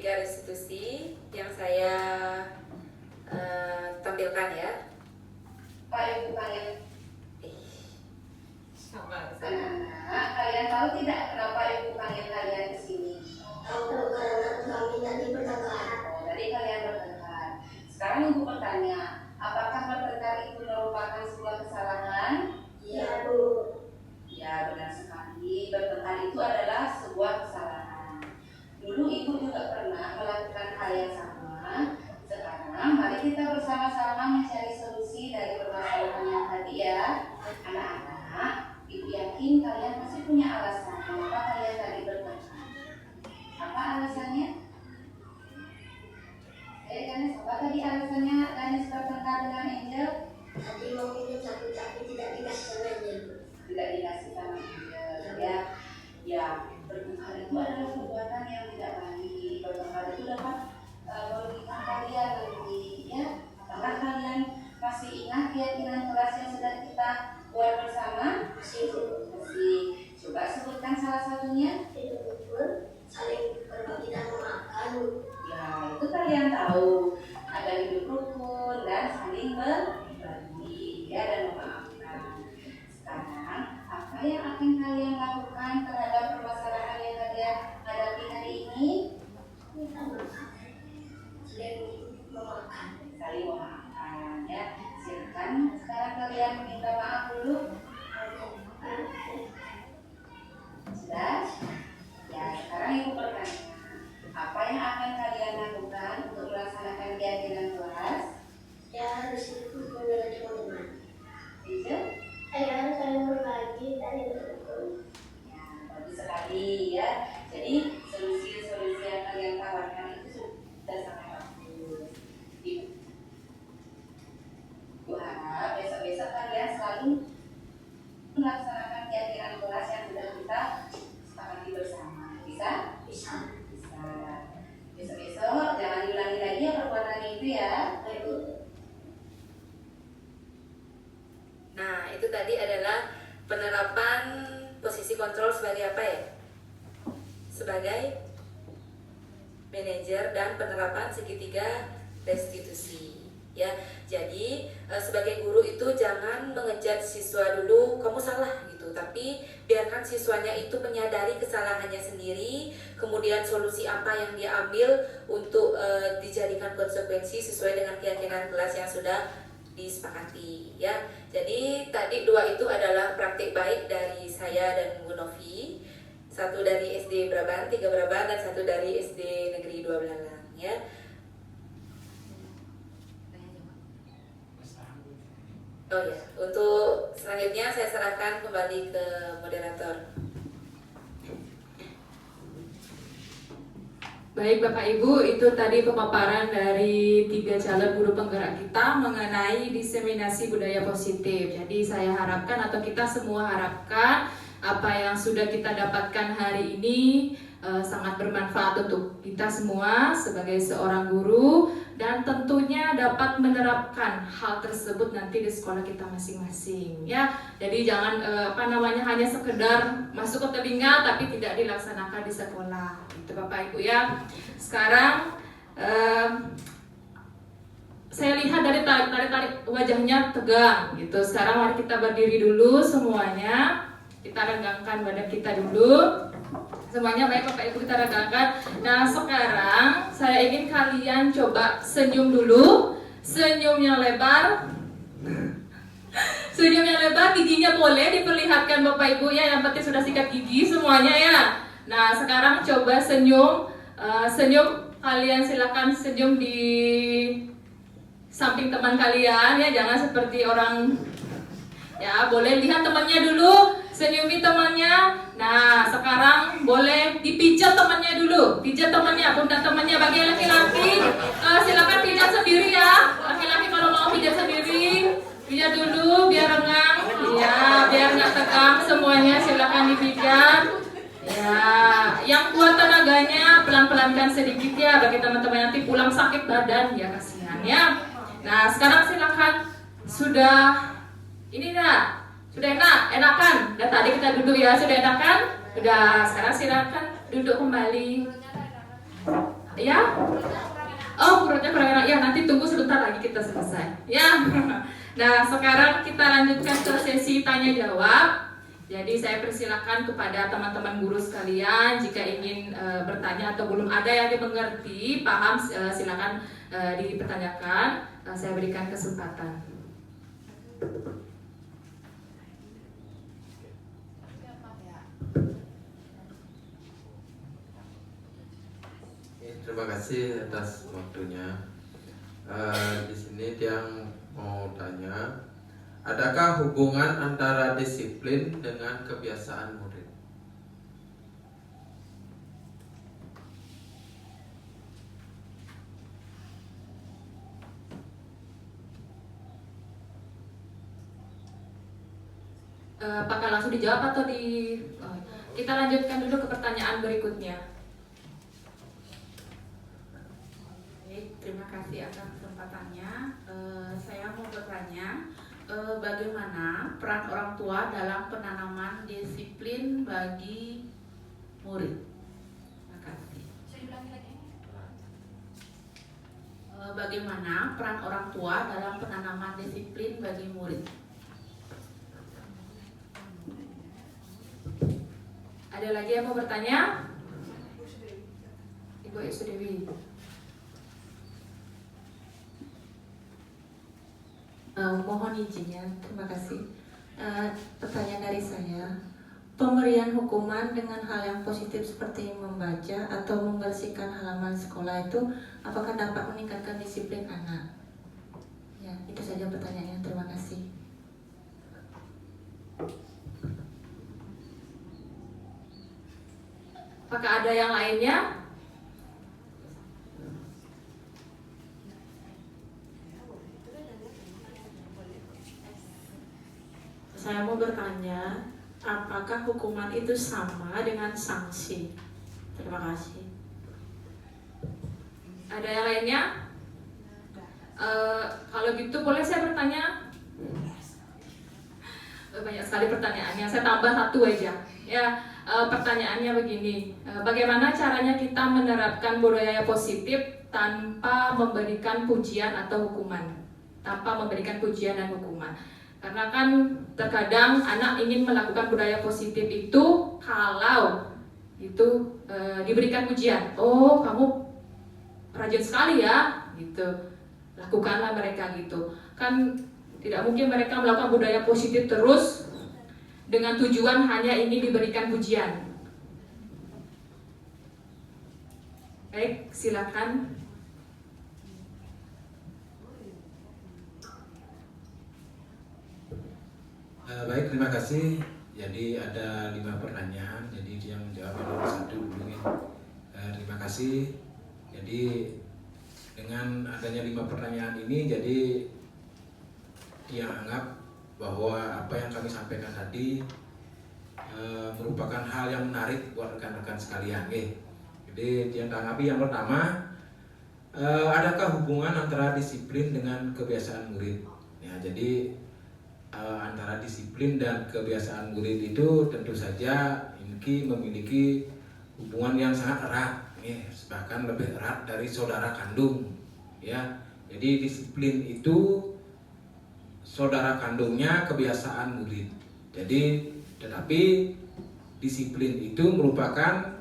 Tiga restitusi yang saya tampilkan ya. Pak Ibu kalian, Anak-anak, kalian tahu tidak kenapa Ibu panggil kalian ke sini? Tahu karena kami tadi bertengkar. Oh, tadi kalian bertengkar. Sekarang Ibu bertanya, apakah bertengkar itu merupakan sebuah kesalahan? Ya, Bu. Ya, benar sekali. Bertengkar itu adalah sebuah kesalahan. Dulu Ibu juga pernah melakukan hal yang sama. Sekarang mari kita bersama-sama mencari solusi dari permasalahan yang tadi ya. Anak-anak, Ibu yakin kalian pasti punya alasan kenapa kalian tadi bertengkar. Apa alasannya? Ganes, apa tadi alasannya Ganes bertengkar dengan Angel? Tadi mau minum satu tapi tidak dikasih sama dia, Bu. Tidak dikasih sama Angel ya. Ya, bertengkar itu adalah perbuatan yang tidak baik. Bertengkar itu dapat merugikan kalian nanti ya. Apakah kalian masih ingat keyakinan kelas yang sudah kita buat bersama? Masih, Bu. Masih. Coba sebutkan salah satunya. Hidup rukun, saling berbagi dan memaafkan, Bu. Ya, itu kalian tahu. Ada hidup rukun dan saling berbagi ya, dan memaafkan. Sekarang, apa yang akan kalian lakukan terhadap permasalahan yang kalian hadapi hari ini? Minta maaf. Saling memaafkan. Saling memaafkan ya. Silakan sekarang kalian minta maaf dulu. Sudah? Ya, sekarang Ibu bertanya, apa yang akan kalian lakukan untuk melaksanakan keyakinan kelas? Ya, harus ikut dengan teman-teman. Bisa? Saya saling berbagi dan hidup rukun. Ya, bagus sekali ya. Jadi solusi-solusi yang kalian tawarkan itu sudah sangat bagus. Ibu harap besok-besok kalian selalu melaksanakan keyakinan kelas yang sudah kita sepakati bersama. Bisa? Bisa. Bisa. Besok-besok jangan diulangi lagi ya perbuatan itu ya. Baik, Bu. nah itu tadi adalah penerapan posisi kontrol sebagai apa ya? Sebagai manajer dan penerapan segitiga restitusi ya. Jadi sebagai guru itu jangan mengejat siswa dulu kamu salah gitu, tapi biarkan siswanya itu menyadari kesalahannya sendiri, kemudian solusi apa yang dia ambil untuk dijadikan konsekuensi sesuai dengan keyakinan kelas yang sudah disepakati ya. Jadi tadi dua itu adalah praktik baik dari saya dan Bu Novi. Satu dari SD Braban, 3 Braban, dan satu dari SD Negeri 2 Belalang ya. Oh ya, untuk selanjutnya saya serahkan kembali ke moderator. Baik Bapak Ibu, itu tadi pemaparan dari 3 calon guru penggerak kita mengenai diseminasi budaya positif. Jadi saya harapkan atau kita semua harapkan apa yang sudah kita dapatkan hari ini sangat bermanfaat untuk kita semua sebagai seorang guru, dan tentunya dapat menerapkan hal tersebut nanti di sekolah kita masing-masing ya. Jadi jangan hanya sekedar masuk ke telinga tapi tidak dilaksanakan di sekolah. Itu Bapak Ibu ya. Sekarang saya lihat dari tarik wajahnya tegang gitu. Sekarang mari kita berdiri dulu semuanya. Kita renggangkan badan kita dulu. Semuanya baik Bapak Ibu, kita regangkan. Nah sekarang saya ingin kalian coba senyum dulu. Senyum yang lebar. Senyum yang lebar, giginya boleh diperlihatkan Bapak Ibu ya. Yang penting sudah sikat gigi semuanya ya. Nah sekarang coba senyum. Senyum, kalian silakan senyum di samping teman kalian ya. Jangan seperti orang ya, boleh lihat temannya dulu. Senyumi temannya. Nah sekarang boleh dipijat temannya dulu. Pijat temannya, pundak temannya. Bagi laki-laki silakan pijat sendiri ya. Laki-laki kalau mau pijat sendiri, pijat dulu biar rengang. Ya, biar nggak tegang semuanya. Silakan dipijat. Ya, yang kuat tenaganya pelan-pelankan sedikit ya. Bagi teman-teman nanti pulang sakit badan ya, kasihan ya. Nah sekarang silakan. Sudah ini dah. Sudah enakan? Dan tadi kita duduk ya, sudah enakan? Sudah, sekarang silakan duduk kembali. Ya? Oh, perutnya kurang enak. Ya, nanti tunggu sebentar lagi kita selesai. Ya. Nah, sekarang kita lanjutkan ke sesi tanya jawab. Jadi saya persilakan kepada teman-teman guru sekalian jika ingin bertanya atau belum ada yang dimengerti, paham, silakan dipertanyakan. Saya berikan kesempatan. Terima kasih atas waktunya. Di sini yang mau tanya, adakah hubungan antara disiplin dengan kebiasaan murid? Apakah langsung dijawab atau kita lanjutkan dulu ke pertanyaan berikutnya. Baik, terima kasih atas kesempatannya. Saya mau bertanya, bagaimana peran orang tua dalam penanaman disiplin bagi murid? Terima kasih. Bagaimana peran orang tua dalam penanaman disiplin bagi murid? Ada lagi yang mau bertanya? Ibu Sudewi. Mohon izinnya, terima kasih. Pertanyaan dari saya, pemberian hukuman dengan hal yang positif seperti membaca atau membersihkan halaman sekolah itu apakah dapat meningkatkan disiplin anak? Ya, itu saja pertanyaannya. Terima kasih. Apakah ada yang lainnya? Saya mau bertanya, apakah hukuman itu sama dengan sanksi? Terima kasih. Ada yang lainnya? Kalau gitu boleh saya bertanya? Banyak sekali pertanyaannya. Saya tambah satu aja. Ya, pertanyaannya begini. Bagaimana caranya kita menerapkan budaya positif tanpa memberikan pujian atau hukuman? Tanpa memberikan pujian dan hukuman. Karena kan terkadang anak ingin melakukan budaya positif itu kalau itu diberikan pujian. Oh, kamu rajin sekali ya, gitu. Lakukanlah mereka gitu. Kan tidak mungkin mereka melakukan budaya positif terus dengan tujuan hanya ingin diberikan pujian. Baik, silakan. Baik, terima kasih. Jadi ada 5 pertanyaan. Jadi yang menjawab nomor 1 dulu ya. Terima kasih. Jadi dengan adanya 5 pertanyaan ini, jadi dia anggap bahwa apa yang kami sampaikan tadi merupakan hal yang menarik buat rekan-rekan sekalian. Jadi dia tanggapi yang pertama, adakah hubungan antara disiplin dengan kebiasaan murid? Ya, jadi antara disiplin dan kebiasaan murid itu tentu saja INKI memiliki hubungan yang sangat erat, bahkan lebih erat dari saudara kandung, ya. Jadi disiplin itu saudara kandungnya kebiasaan murid. Jadi tetapi disiplin itu merupakan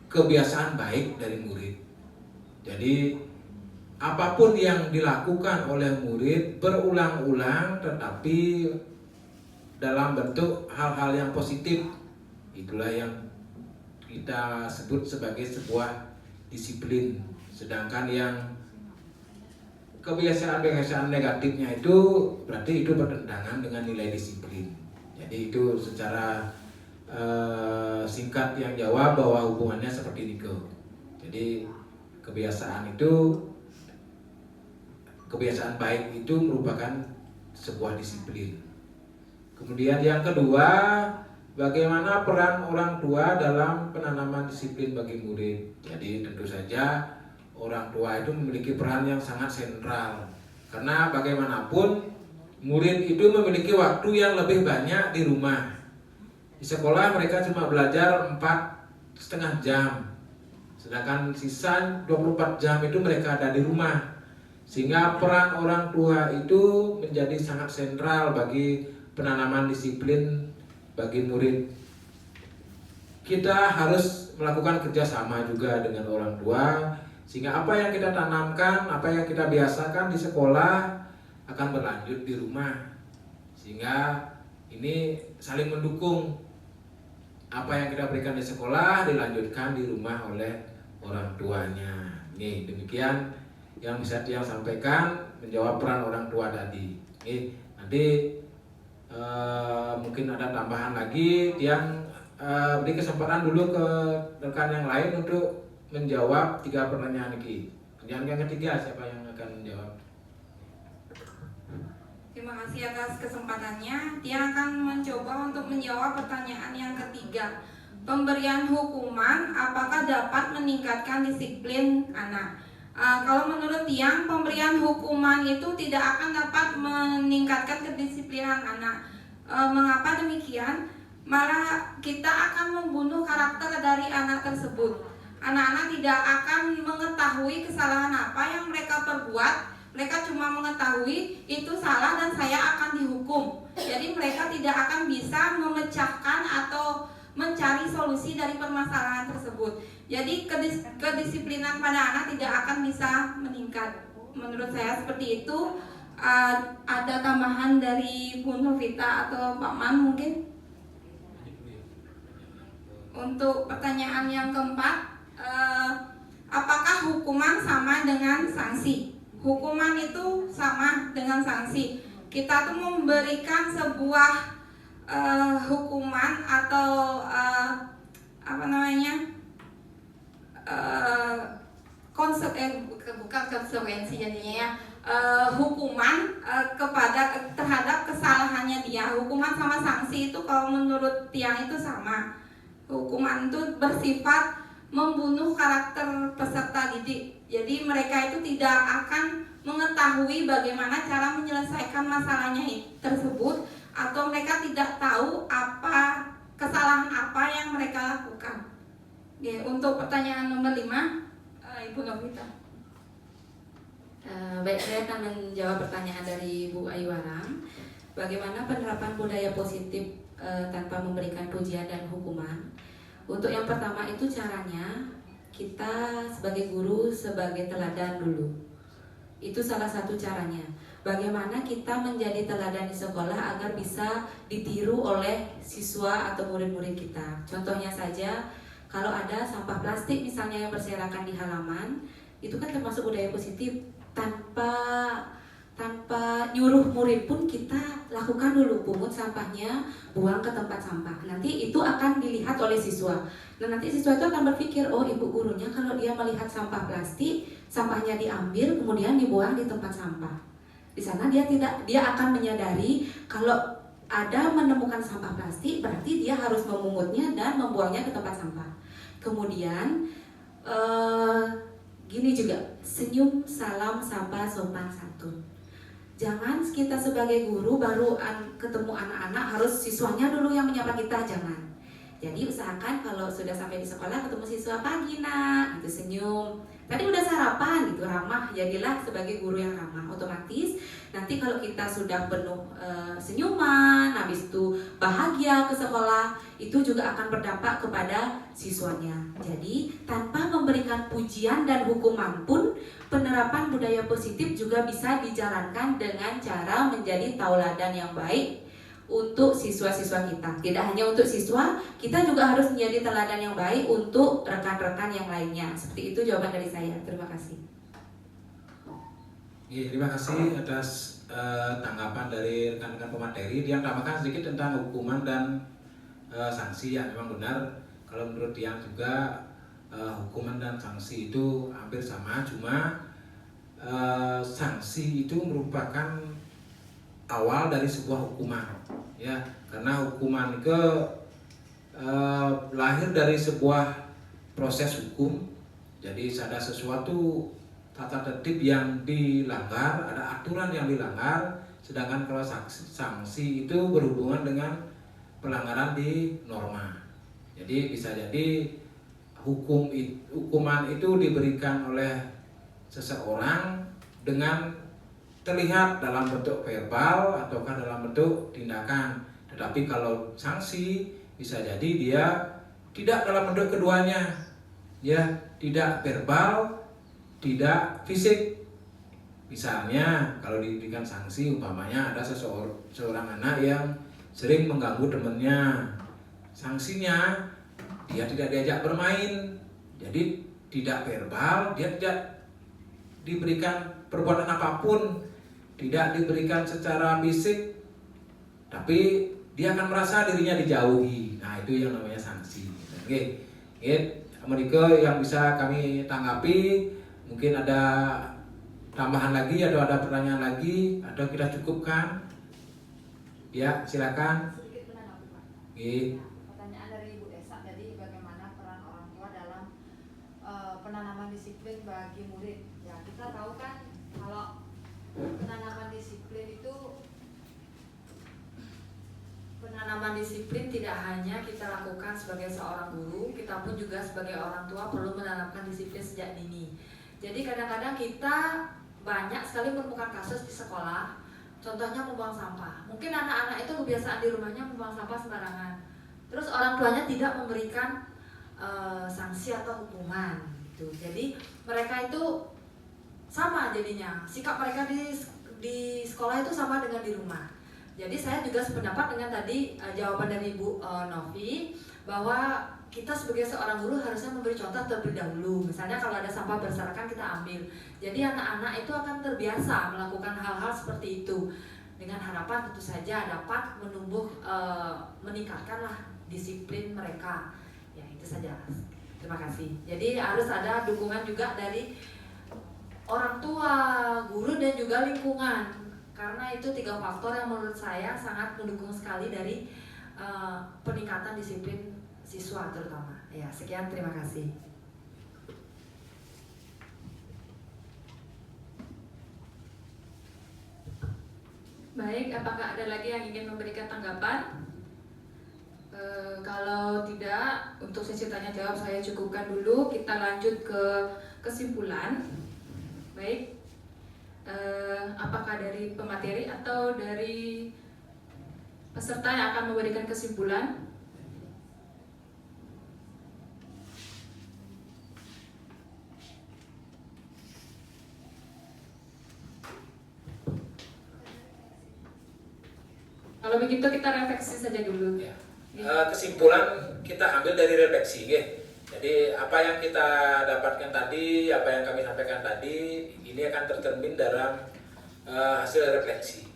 kebiasaan baik dari murid. Jadi apapun yang dilakukan oleh murid berulang-ulang tetapi dalam bentuk hal-hal yang positif, itulah yang kita sebut sebagai sebuah disiplin. Sedangkan yang kebiasaan-kebiasaan negatifnya itu berarti itu bertentangan dengan nilai disiplin. Jadi itu secara singkat yang jawab bahwa hubungannya seperti itu. Jadi kebiasaan baik itu merupakan sebuah disiplin. Kemudian yang kedua, bagaimana peran orang tua dalam penanaman disiplin bagi murid. Jadi tentu saja orang tua itu memiliki peran yang sangat sentral. Karena bagaimanapun murid itu memiliki waktu yang lebih banyak di rumah. Di sekolah mereka cuma belajar 4,5 jam. sedangkan sisa 24 jam itu mereka ada di rumah. Sehingga peran orang tua itu menjadi sangat sentral bagi penanaman disiplin bagi murid. Kita harus melakukan kerjasama juga dengan orang tua, sehingga apa yang kita tanamkan, apa yang kita biasakan di sekolah akan berlanjut di rumah. Sehingga ini saling mendukung. Apa yang kita berikan di sekolah dilanjutkan di rumah oleh orang tuanya. Nih, demikian yang bisa dia sampaikan menjawab peran orang tua tadi. Nih, nanti mungkin ada tambahan lagi. Yang beri kesempatan dulu ke rekan yang lain untuk menjawab 3 pertanyaan ini. Pertanyaan yang ketiga, siapa yang akan menjawab? Terima kasih atas kesempatannya. Dia akan mencoba untuk menjawab pertanyaan yang ketiga. Pemberian hukuman apakah dapat meningkatkan disiplin anak? Kalau menurut Tiang, pemberian hukuman itu tidak akan dapat meningkatkan kedisiplinan anak. Mengapa demikian? Malah kita akan membunuh karakter dari anak tersebut. Anak-anak tidak akan mengetahui kesalahan apa yang mereka perbuat. Mereka cuma mengetahui itu salah dan saya akan dihukum. Jadi mereka tidak akan bisa memecahkan atau mencari solusi dari permasalahan tersebut. Jadi kedisiplinan pada anak tidak akan bisa meningkat. Menurut saya seperti itu. Ada tambahan dari Bu Novita atau Pak Man mungkin? Untuk pertanyaan yang keempat, apakah hukuman sama dengan sanksi? Hukuman itu sama dengan sanksi. Kita tuh memberikan sebuah hukuman atau bukan konsekuensi jadinya ya, hukuman terhadap kesalahannya dia. Hukuman sama sanksi itu kalau menurut Tiang itu sama. Hukuman itu bersifat membunuh karakter peserta didik. Jadi mereka itu tidak akan mengetahui bagaimana cara menyelesaikan masalahnya tersebut, atau mereka tidak tahu apa kesalahan apa yang mereka lakukan. Oke, untuk pertanyaan nomor 5, Ibu Novita. Baik, saya akan menjawab pertanyaan dari Bu Ayu Warang. Bagaimana penerapan budaya positif tanpa memberikan pujian dan hukuman? Untuk yang pertama itu caranya kita sebagai guru sebagai teladan dulu. Itu salah satu caranya. Bagaimana kita menjadi teladan di sekolah agar bisa ditiru oleh siswa atau murid-murid kita. Contohnya saja, kalau ada sampah plastik misalnya yang berserakan di halaman, itu kan termasuk budaya positif. Tanpa nyuruh murid pun kita lakukan dulu, pungut sampahnya, buang ke tempat sampah. Nanti itu akan dilihat oleh siswa. Nah, nanti siswa itu akan berpikir, oh ibu gurunya kalau dia melihat sampah plastik, sampahnya diambil kemudian dibuang di tempat sampah. Di sana dia akan menyadari kalau ada menemukan sampah plastik, berarti dia harus memungutnya dan membuangnya ke tempat sampah. Kemudian gini juga, senyum, salam, sapa, sopan santun. Jangan kita sebagai guru baru ketemu anak-anak harus siswanya dulu yang menyapa kita, jangan. Jadi usahakan kalau sudah sampai di sekolah ketemu siswa, pagi nak, gitu, senyum. Tadi udah sarapan, gitu, ramah. Jadilah sebagai guru yang ramah. Otomatis nanti kalau kita sudah penuh senyuman, habis itu bahagia ke sekolah, itu juga akan berdampak kepada siswanya. Jadi tanpa memberikan pujian dan hukuman pun, penerapan budaya positif juga bisa dijalankan dengan cara menjadi tauladan yang baik untuk siswa-siswa kita. Tidak hanya untuk siswa, kita juga harus menjadi teladan yang baik untuk rekan-rekan yang lainnya. Seperti itu jawaban dari saya. Terima kasih. Terima kasih atas tanggapan dari rekan-rekan pemateri. Dia tambahkan sedikit tentang hukuman dan sanksi. Ya, memang benar. Kalau menurut Tiang juga hukuman dan sanksi itu hampir sama, cuma sanksi itu merupakan awal dari sebuah hukuman, ya, karena hukuman itu lahir dari sebuah proses hukum. Jadi ada sesuatu tata tertib yang dilanggar, ada aturan yang dilanggar, sedangkan kalau sanksi itu berhubungan dengan pelanggaran di norma. Jadi bisa jadi hukuman itu diberikan oleh seseorang dengan terlihat dalam bentuk verbal ataukah dalam bentuk tindakan. Tetapi kalau sanksi bisa jadi dia tidak dalam bentuk keduanya, ya, tidak verbal, tidak fisik. Misalnya kalau diberikan sanksi, umpamanya ada seorang anak yang sering mengganggu temannya, sanksinya dia tidak diajak bermain, jadi tidak verbal, dia tidak diberikan perbuatan apapun, tidak diberikan secara fisik, tapi dia akan merasa dirinya dijauhi. Nah, itu yang namanya sanksi. Oke, Amerika yang bisa kami tanggapi, mungkin ada tambahan lagi atau ada pertanyaan lagi atau kita cukupkan? Ya, silakan. Sedikit menanggapi, Pak. Oke. Pertanyaan dari Ibu Esa, jadi bagaimana peran orang tua dalam penanaman disiplin bagi murid? Ya, kita tahu kan kalau penanaman disiplin tidak hanya kita lakukan sebagai seorang guru, kita pun juga sebagai orang tua perlu menanamkan disiplin sejak dini. Jadi kadang-kadang kita banyak sekali menemukan kasus di sekolah, contohnya membuang sampah. Mungkin anak-anak itu kebiasaan di rumahnya membuang sampah sembarangan. Terus orang tuanya tidak memberikan sanksi atau hukuman gitu. Jadi mereka itu sama jadinya. Sikap mereka di sekolah itu sama dengan di rumah. Jadi saya juga sependapat dengan tadi jawaban dari Ibu Novi, bahwa kita sebagai seorang guru harusnya memberi contoh terlebih dahulu. Misalnya kalau ada sampah berserakan kita ambil. Jadi anak-anak itu akan terbiasa melakukan hal-hal seperti itu, dengan harapan tentu saja dapat meningkatkanlah disiplin mereka. Ya, itu saja. Terima kasih. Jadi harus ada dukungan juga dari orang tua, guru, dan juga lingkungan. Karena itu 3 faktor yang menurut saya sangat mendukung sekali dari peningkatan disiplin siswa terutama. Ya, sekian, terima kasih. Baik, apakah ada lagi yang ingin memberikan tanggapan? Kalau tidak, untuk sesi tanya jawab saya cukupkan dulu. Kita lanjut ke kesimpulan. Baik, apakah dari pemateri atau dari peserta yang akan memberikan kesimpulan? Kalau begitu kita refleksi saja dulu. Ya. Kesimpulan kita ambil dari refleksi, ya. Jadi apa yang kita dapatkan tadi, apa yang kami sampaikan tadi, ini akan tercermin dalam hasil refleksi.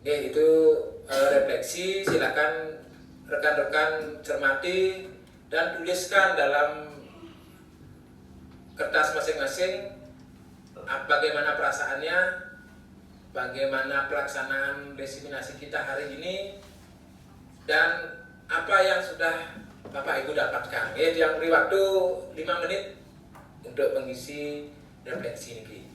Oke, itu refleksi. Silakan rekan-rekan cermati dan tuliskan dalam kertas masing-masing bagaimana perasaannya, bagaimana pelaksanaan diseminasi kita hari ini, dan apa yang sudah Bapak Ibu dapatkan. Yang beri waktu 5 menit untuk mengisi refleksi ini.